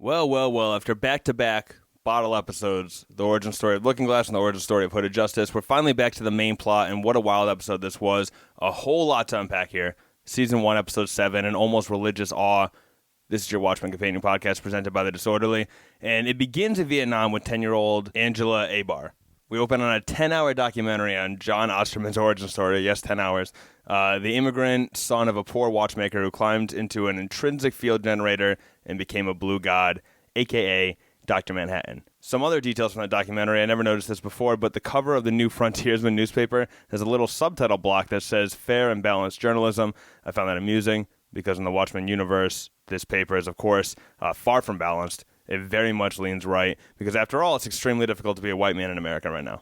Well, after back-to-back bottle episodes, the origin story of Looking Glass and the origin story of Hooded Justice, we're finally back to the main plot, and what a wild episode this was. A whole lot to unpack here. Season 1, Episode 7, An Almost Religious Awe. This is your Watchmen Companion podcast presented by The Disorderly, and it begins in Vietnam with 10-year-old Angela Abar. We open on a 10-hour documentary on John Osterman's origin story. Yes, 10 hours. The immigrant son of a poor watchmaker who climbed into an intrinsic field generator and became a blue god, a.k.a. Dr. Manhattan. Some other details from that documentary, I never noticed this before, but the cover of the New Frontiersman newspaper has a little subtitle block that says fair and balanced journalism. I found that amusing because in the Watchmen universe, this paper is, of course, far from balanced. It very much leans right because, after all, it's extremely difficult to be a white man in America right now.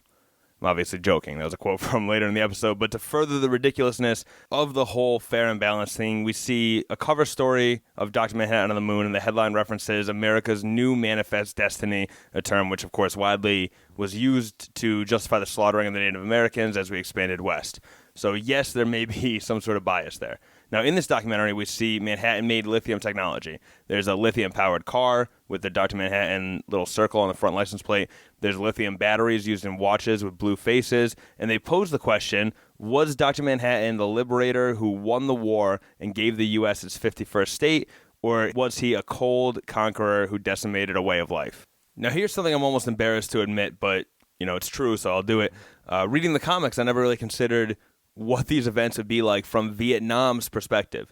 I'm obviously joking. That was a quote from later in the episode. But to further the ridiculousness of the whole fair and balanced thing, we see a cover story of Dr. Manhattan on the Moon, and the headline references America's new manifest destiny, a term which, of course, widely was used to justify the slaughtering of the Native Americans as we expanded west. So, yes, there may be some sort of bias there. Now, in this documentary, we see Manhattan-made lithium technology. There's a lithium-powered car with the Dr. Manhattan little circle on the front license plate. There's lithium batteries used in watches with blue faces. And they pose the question, was Dr. Manhattan the liberator who won the war and gave the U.S. its 51st state, or was he a cold conqueror who decimated a way of life? Now, here's something I'm almost embarrassed to admit, but, it's true, so I'll do it. Reading the comics, I never really considered what these events would be like from Vietnam's perspective.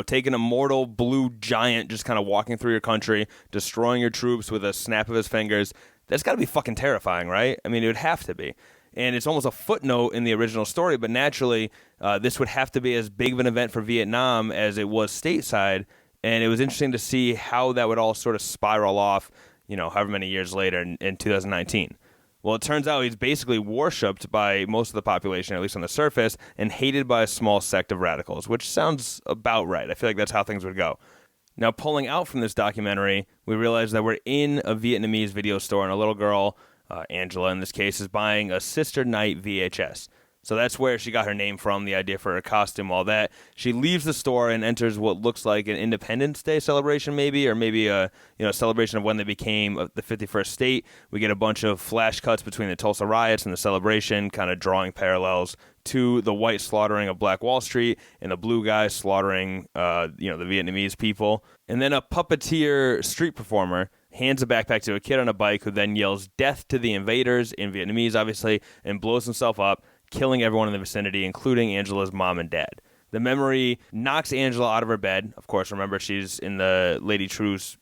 Taking a mortal blue giant just kind of walking through your country, destroying your troops with a snap of his fingers. That's got to be fucking terrifying, right? I mean, it would have to be. And it's almost a footnote in the original story, but naturally, this would have to be as big of an event for Vietnam as it was stateside. And it was interesting to see how that would all sort of spiral off, however many years later in 2019. Well, it turns out he's basically worshipped by most of the population, at least on the surface, and hated by a small sect of radicals, which sounds about right. I feel like that's how things would go. Now, pulling out from this documentary, we realize that we're in a Vietnamese video store, and a little girl, Angela in this case, is buying a Sister Night VHS. So that's where she got her name from, the idea for her costume, all that. She leaves the store and enters what looks like an Independence Day celebration maybe, or maybe a celebration of when they became the 51st state. We get a bunch of flash cuts between the Tulsa riots and the celebration, kind of drawing parallels to the white slaughtering of Black Wall Street and the blue guys slaughtering the Vietnamese people. And then a puppeteer street performer hands a backpack to a kid on a bike who then yells death to the invaders, in Vietnamese obviously, and blows himself up, killing everyone in the vicinity, including Angela's mom and dad. The memory knocks Angela out of her bed. Of course, remember, she's in the Lady True's,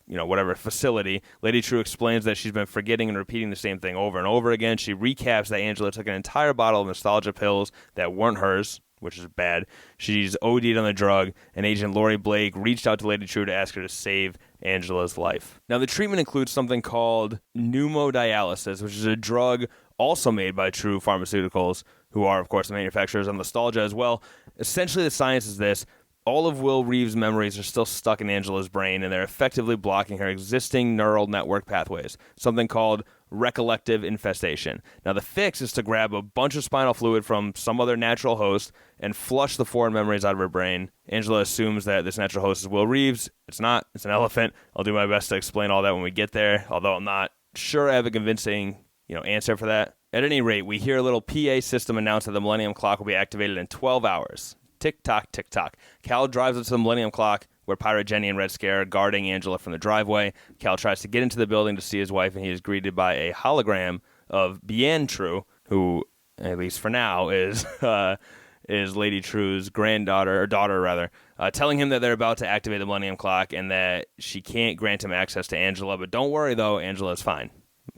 facility. Lady True explains that she's been forgetting and repeating the same thing over and over again. She recaps that Angela took an entire bottle of nostalgia pills that weren't hers, which is bad. She's OD'd on the drug, and Agent Lori Blake reached out to Lady True to ask her to save Angela's life. Now, the treatment includes something called pneumodialysis, which is a drug also made by True Pharmaceuticals, who are, of course, the manufacturers of nostalgia as well. Essentially, the science is this. All of Will Reeves' memories are still stuck in Angela's brain, and they're effectively blocking her existing neural network pathways, something called recollective infestation. Now, the fix is to grab a bunch of spinal fluid from some other natural host and flush the foreign memories out of her brain. Angela assumes that this natural host is Will Reeves. It's not. It's an elephant. I'll do my best to explain all that when we get there, although I'm not sure I have a convincing answer for that. At any rate, we hear a little PA system announce that the Millennium Clock will be activated in 12 hours. Tick-tock, tick-tock. Cal drives up to the Millennium Clock, where Pirate Jenny and Red Scare are guarding Angela from the driveway. Cal tries to get into the building to see his wife, and he is greeted by a hologram of Bien True, who, at least for now, is Lady True's granddaughter, or daughter rather, telling him that they're about to activate the Millennium Clock and that she can't grant him access to Angela. But don't worry, though, Angela's fine.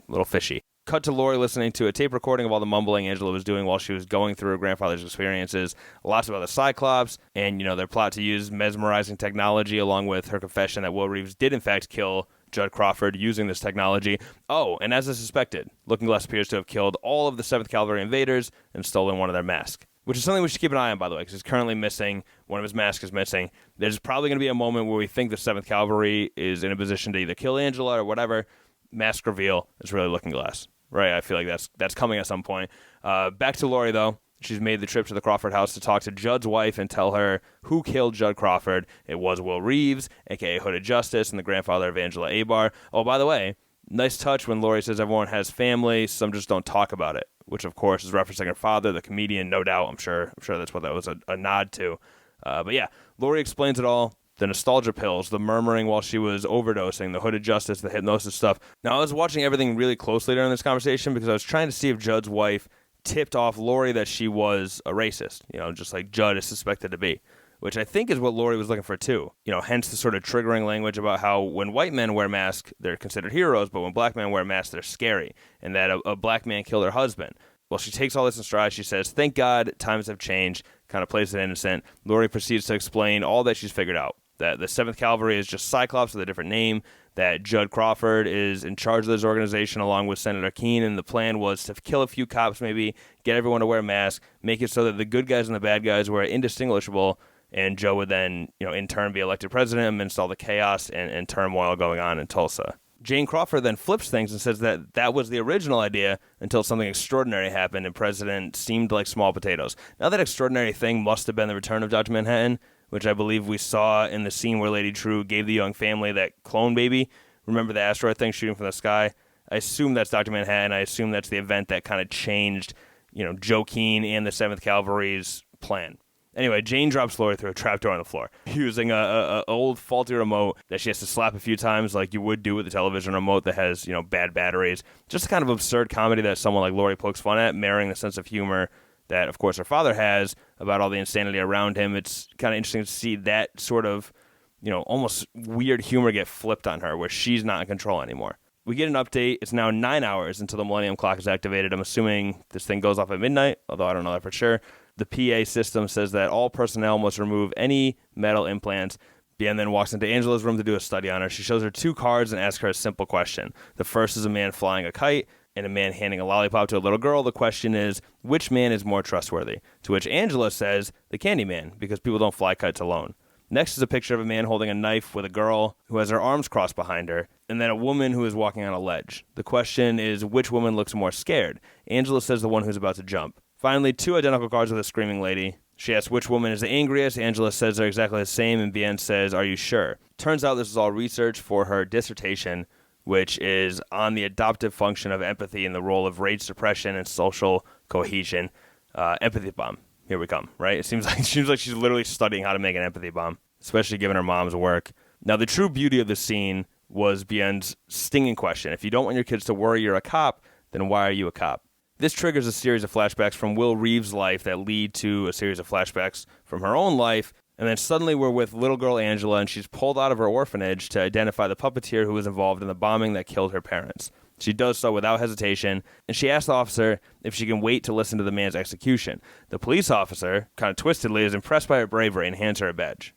A little fishy. Cut to Lori listening to a tape recording of all the mumbling Angela was doing while she was going through her grandfather's experiences. Lots about the Cyclops and, their plot to use mesmerizing technology, along with her confession that Will Reeves did in fact kill Judd Crawford using this technology. Oh, and as I suspected, Looking Glass appears to have killed all of the 7th Cavalry invaders and stolen one of their masks, which is something we should keep an eye on, by the way, because he's currently missing. One of his masks is missing. There's probably going to be a moment where we think the 7th Cavalry is in a position to either kill Angela or whatever. Mask reveal is really Looking Glass. Right, I feel like that's coming at some point. Back to Lori, though. She's made the trip to the Crawford house to talk to Judd's wife and tell her who killed Judd Crawford. It was Will Reeves, a.k.a. Hooded Justice, and the grandfather of Angela Abar. Oh, by the way, nice touch when Lori says everyone has family, some just don't talk about it, which, of course, is referencing her father, the comedian, no doubt. I'm sure that's what that was a nod to. But yeah, Lori explains it all. The nostalgia pills, the murmuring while she was overdosing, the Hooded Justice, the hypnosis stuff. Now, I was watching everything really closely during this conversation because I was trying to see if Judd's wife tipped off Lori that she was a racist, just like Judd is suspected to be, which I think is what Lori was looking for too. Hence the sort of triggering language about how when white men wear masks, they're considered heroes, but when black men wear masks, they're scary, and that a black man killed her husband. Well, she takes all this in stride. She says, thank God times have changed, kind of plays it innocent. Lori proceeds to explain all that she's figured out. That the 7th Cavalry is just Cyclops with a different name, that Judd Crawford is in charge of this organization along with Senator Keene, and the plan was to kill a few cops maybe, get everyone to wear masks, make it so that the good guys and the bad guys were indistinguishable, and Joe would then, in turn be elected president and install the chaos and turmoil going on in Tulsa. Jane Crawford then flips things and says that was the original idea until something extraordinary happened and President seemed like small potatoes. Now that extraordinary thing must have been the return of Dr. Manhattan, which I believe we saw in the scene where Lady True gave the young family that clone baby. Remember the asteroid thing shooting from the sky? I assume that's Dr. Manhattan. I assume that's the event that kind of changed, Joe Keene and the 7th Cavalry's plan. Anyway, Jane drops Lori through a trapdoor on the floor, using a old faulty remote that she has to slap a few times like you would do with a television remote that has, bad batteries. Just a kind of absurd comedy that someone like Lori pokes fun at, marrying the sense of humor that, of course, her father has about all the insanity around him. It's kind of interesting to see that sort of, almost weird humor get flipped on her, where she's not in control anymore. We get an update. It's now 9 hours until the Millennium Clock is activated. I'm assuming this thing goes off at midnight, although I don't know that for sure. The PA system says that all personnel must remove any metal implants. Bien then walks into Angela's room to do a study on her. She shows her 2 cards and asks her a simple question. The first is a man flying a kite and a man handing a lollipop to a little girl. The question is, which man is more trustworthy? To which Angela says, the candy man, because people don't fly kites alone. Next is a picture of a man holding a knife with a girl who has her arms crossed behind her, and then a woman who is walking on a ledge. The question is, which woman looks more scared? Angela says the one who's about to jump. Finally, 2 identical cards with a screaming lady. She asks which woman is the angriest. Angela says they're exactly the same, and Bien says, are you sure? Turns out this is all research for her dissertation, which is on the adoptive function of empathy and the role of rage suppression and social cohesion. Empathy bomb. Here we come, right? It seems like she's literally studying how to make an empathy bomb, especially given her mom's work. Now, the true beauty of the scene was Bien's stinging question. If you don't want your kids to worry you're a cop, then why are you a cop? This triggers a series of flashbacks from Will Reeves' life that lead to a series of flashbacks from her own life. And then suddenly we're with little girl Angela, and she's pulled out of her orphanage to identify the puppeteer who was involved in the bombing that killed her parents. She does so without hesitation, and she asks the officer if she can wait to listen to the man's execution. The police officer, kind of twistedly, is impressed by her bravery and hands her a badge.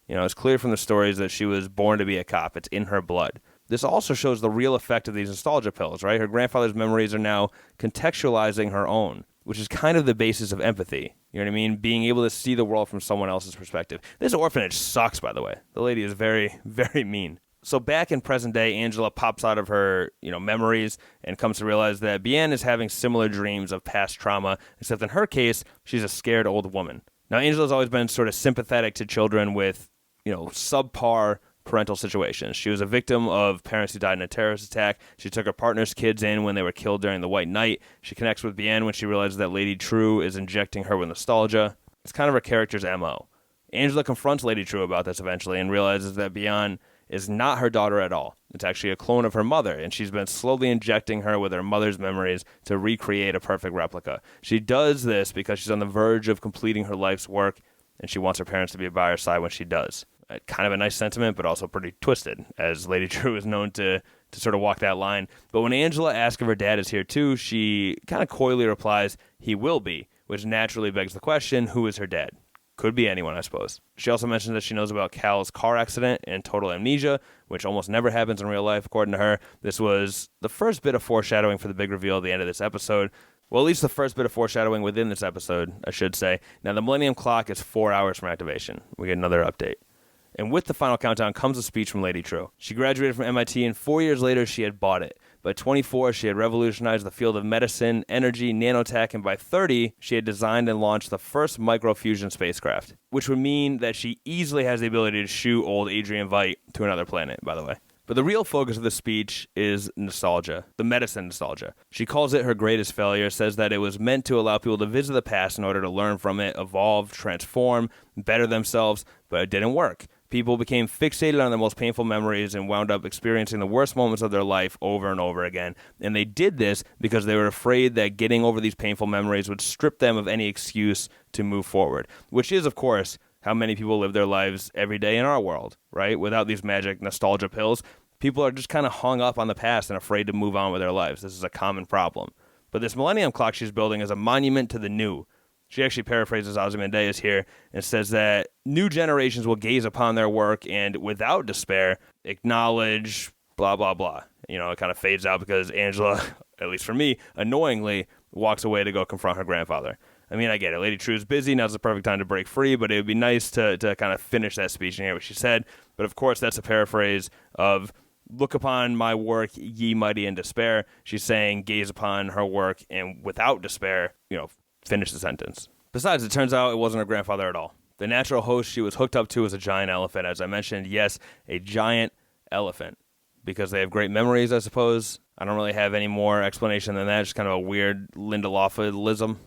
It's clear from the stories that she was born to be a cop. It's in her blood. This also shows the real effect of these nostalgia pills, right? Her grandfather's memories are now contextualizing her own, which is kind of the basis of empathy. You know what I mean? Being able to see the world from someone else's perspective. This orphanage sucks, by the way. The lady is very, very mean. So back in present day, Angela pops out of her, memories and comes to realize that Bien is having similar dreams of past trauma, except in her case, she's a scared old woman. Now, Angela's always been sort of sympathetic to children with, subpar parental situations. She was a victim of parents who died in a terrorist attack. She took her partner's kids in when they were killed during the White Night. She connects with Bien when she realizes that Lady True is injecting her with nostalgia. It's kind of her character's MO. Angela confronts Lady True about this eventually and realizes that Bien is not her daughter at all. It's actually a clone of her mother, and she's been slowly injecting her with her mother's memories to recreate a perfect replica. She does this because she's on the verge of completing her life's work, and she wants her parents to be by her side when she does. Kind of a nice sentiment, but also pretty twisted, as Lady True is known to sort of walk that line. But when Angela asks if her dad is here too, she kind of coyly replies, he will be, which naturally begs the question, who is her dad? Could be anyone, I suppose. She also mentions that she knows about Cal's car accident and total amnesia, which almost never happens in real life, according to her. This was the first bit of foreshadowing for the big reveal at the end of this episode. Well, at least the first bit of foreshadowing within this episode, I should say. Now, the Millennium Clock is 4 hours from activation. We get another update. And with the final countdown comes a speech from Lady True. She graduated from MIT, and 4 years later, she had bought it. By 24, she had revolutionized the field of medicine, energy, nanotech, and by 30, she had designed and launched the first microfusion spacecraft, which would mean that she easily has the ability to shoot old Adrian Veidt to another planet, by the way. But the real focus of the speech is nostalgia, the medicine nostalgia. She calls it her greatest failure, says that it was meant to allow people to visit the past in order to learn from it, evolve, transform, better themselves, but it didn't work. People became fixated on their most painful memories and wound up experiencing the worst moments of their life over and over again. And they did this because they were afraid that getting over these painful memories would strip them of any excuse to move forward, which is, of course, how many people live their lives every day in our world, right? Without these magic nostalgia pills, people are just kind of hung up on the past and afraid to move on with their lives. This is a common problem. But this millennium clock she's building is a monument to the new. She actually paraphrases Ozymandias here and says that new generations will gaze upon their work and, without despair, acknowledge blah, blah, blah. You know, it kind of fades out because Angela, at least for me, annoyingly walks away to go confront her grandfather. I mean, I get it. Lady True's busy. Now's the perfect time to break free, but it would be nice to kind of finish that speech and hear what she said. But, of course, that's a paraphrase of, look upon my work, ye mighty in despair. She's saying, gaze upon her work and without despair, finish the sentence. Besides, it turns out it wasn't her grandfather at all. The natural host she was hooked up to was a giant elephant. As I mentioned, yes, a giant elephant. Because they have great memories, I suppose. I don't really have any more explanation than that. Just kind of a weird Lindeloffianism.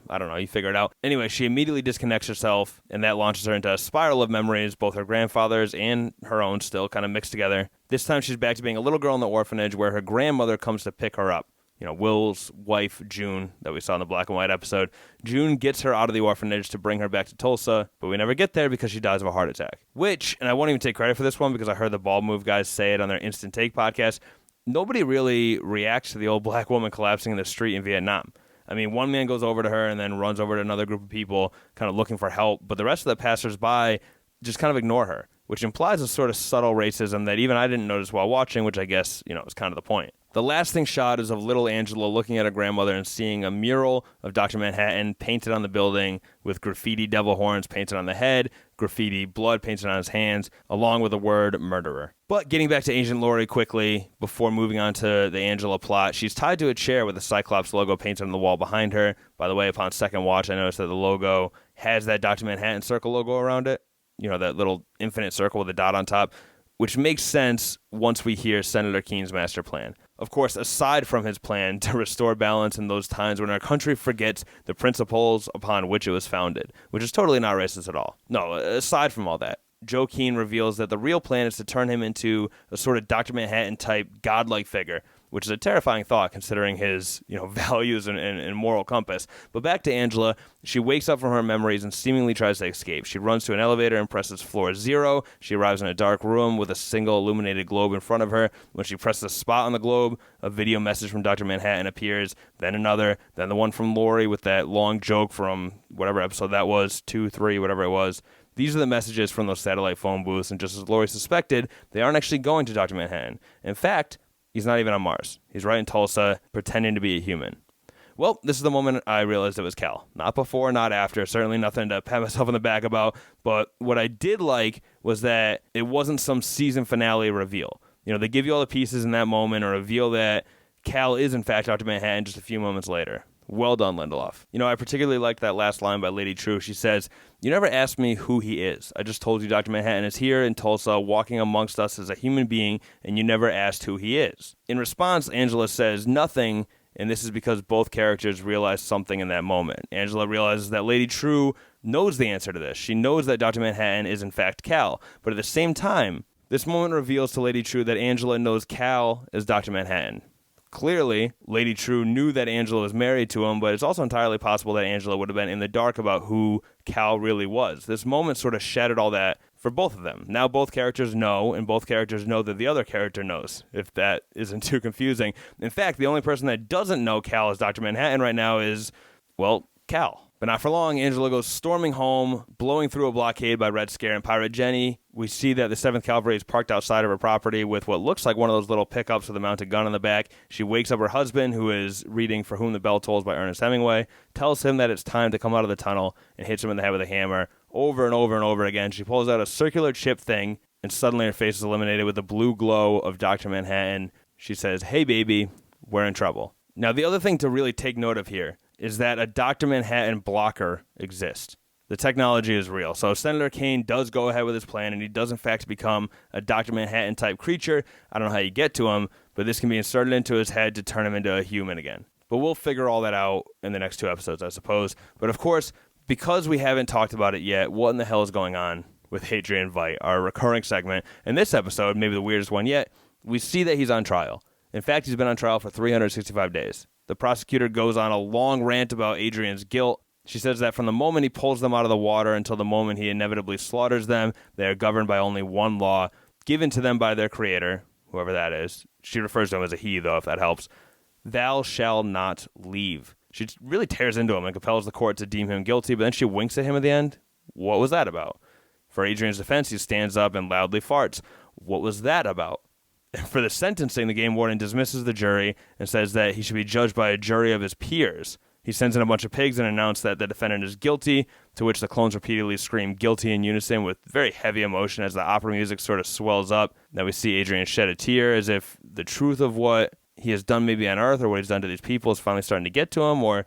I don't know. You figure it out. Anyway, she immediately disconnects herself, and that launches her into a spiral of memories, both her grandfather's and her own still kind of mixed together. This time she's back to being a little girl in the orphanage where her grandmother comes to pick her up. Will's wife, June, that we saw in the black and white episode. June gets her out of the orphanage to bring her back to Tulsa, but we never get there because she dies of a heart attack. Which, and I won't even take credit for this one because I heard the Ball Move guys say it on their Instant Take podcast, nobody really reacts to the old black woman collapsing in the street in Vietnam. I mean, one man goes over to her and then runs over to another group of people kind of looking for help, but the rest of the passersby just kind of ignore her, which implies a sort of subtle racism that even I didn't notice while watching, which I guess, is kind of the point. The last thing shot is of little Angela looking at her grandmother and seeing a mural of Dr. Manhattan painted on the building with graffiti devil horns painted on the head, graffiti blood painted on his hands, along with the word murderer. But getting back to Agent Laurie quickly, before moving on to the Angela plot, she's tied to a chair with the Cyclops logo painted on the wall behind her. By the way, upon second watch, I noticed that the logo has that Dr. Manhattan circle logo around it. That little infinite circle with a dot on top, which makes sense once we hear Senator Keene's master plan. Of course, aside from his plan to restore balance in those times when our country forgets the principles upon which it was founded, which is totally not racist at all. No, aside from all that, Joe Keene reveals that the real plan is to turn him into a sort of Dr. Manhattan-type godlike figure, which is a terrifying thought considering his values and moral compass. But back to Angela, she wakes up from her memories and seemingly tries to escape. She runs to an elevator and presses floor 0. She arrives in a dark room with a single illuminated globe in front of her. When she presses a spot on the globe, a video message from Dr. Manhattan appears, then another, then the one from Laurie with that long joke from whatever episode that was, 2, 3, whatever it was. These are the messages from those satellite phone booths, and just as Laurie suspected, they aren't actually going to Dr. Manhattan. In fact, he's not even on Mars. He's right in Tulsa, pretending to be a human. Well, this is the moment I realized it was Cal. Not before, not after. Certainly nothing to pat myself on the back about. But what I did like was that it wasn't some season finale reveal. They give you all the pieces in that moment or reveal that Cal is, in fact, Dr. Manhattan just a few moments later. Well done, Lindelof. I particularly liked that last line by Lady True. She says, "You never asked me who he is. I just told you Dr. Manhattan is here in Tulsa walking amongst us as a human being, and you never asked who he is." In response, Angela says nothing, and this is because both characters realize something in that moment. Angela realizes that Lady True knows the answer to this. She knows that Dr. Manhattan is in fact Cal, but at the same time, this moment reveals to Lady True that Angela knows Cal is Dr. Manhattan. Clearly, Lady True knew that Angela was married to him, but it's also entirely possible that Angela would have been in the dark about who Cal really was. This moment sort of shattered all that for both of them. Now both characters know, and both characters know that the other character knows, if that isn't too confusing. In fact, the only person that doesn't know Cal is Dr. Manhattan right now is, Cal. But not for long, Angela goes storming home, blowing through a blockade by Red Scare and Pirate Jenny. We see that the 7th Cavalry is parked outside of her property with what looks like one of those little pickups with a mounted gun on the back. She wakes up her husband, who is reading For Whom the Bell Tolls by Ernest Hemingway, tells him that it's time to come out of the tunnel, and hits him in the head with a hammer over and over and over again. She pulls out a circular chip thing, and suddenly her face is illuminated with the blue glow of Dr. Manhattan. She says, "Hey, baby, we're in trouble." Now, the other thing to really take note of here is that a Dr. Manhattan blocker exists. The technology is real. So Senator Kane does go ahead with his plan, and he does, in fact, become a Dr. Manhattan-type creature. I don't know how you get to him, but this can be inserted into his head to turn him into a human again. But we'll figure all that out in the next 2 episodes, I suppose. But, of course, because we haven't talked about it yet, what in the hell is going on with Adrian Veidt, our recurring segment? In this episode, maybe the weirdest one yet, we see that he's on trial. In fact, he's been on trial for 365 days. The prosecutor goes on a long rant about Adrian's guilt. She says that from the moment he pulls them out of the water until the moment he inevitably slaughters them, they are governed by only one law, given to them by their creator, whoever that is. She refers to him as a he, though, if that helps. Thou shalt not leave. She really tears into him and compels the court to deem him guilty, but then she winks at him at the end. What was that about? For Adrian's defense, he stands up and loudly farts. What was that about? For the sentencing, the game warden dismisses the jury and says that he should be judged by a jury of his peers. He sends in a bunch of pigs and announces that the defendant is guilty, to which the clones repeatedly scream guilty in unison with very heavy emotion as the opera music sort of swells up. Now we see Adrian shed a tear as if the truth of what he has done maybe on Earth or what he's done to these people is finally starting to get to him, or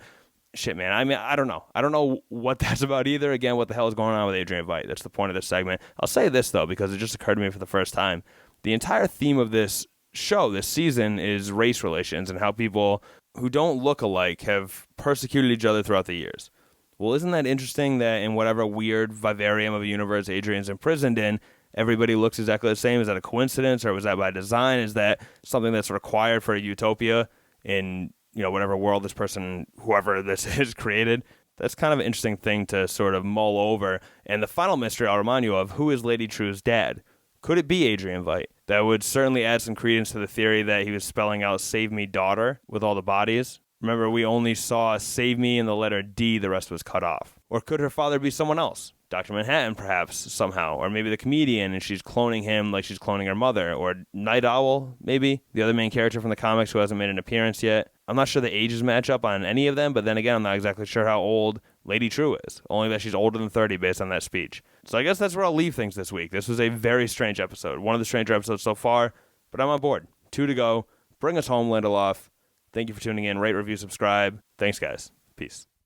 shit, man. I mean, I don't know. I don't know what that's about either. Again, what the hell is going on with Adrian Veidt? That's the point of this segment. I'll say this, though, because it just occurred to me for the first time. The entire theme of this show, this season, is race relations and how people who don't look alike have persecuted each other throughout the years. Well, isn't that interesting that in whatever weird vivarium of a universe Adrian's imprisoned in, everybody looks exactly the same? Is that a coincidence, or was that by design? Is that something that's required for a utopia in, whatever world this person, whoever this is, created? That's kind of an interesting thing to sort of mull over. And the final mystery I'll remind you of, who is Lady True's dad? Could it be Adrian Veidt? That would certainly add some credence to the theory that he was spelling out "Save Me, Daughter" with all the bodies. Remember, we only saw "Save Me" in the letter D, the rest was cut off. Or could her father be someone else? Dr. Manhattan, perhaps, somehow. Or maybe the comedian, and she's cloning him like she's cloning her mother. Or Night Owl, maybe? The other main character from the comics who hasn't made an appearance yet. I'm not sure the ages match up on any of them, but then again, I'm not exactly sure how old Lady True is. Only that she's older than 30 based on that speech. So I guess that's where I'll leave things this week. This was a very strange episode. One of the stranger episodes so far, but I'm on board. 2 to go. Bring us home, Lindelof. Thank you for tuning in. Rate, review, subscribe. Thanks, guys. Peace.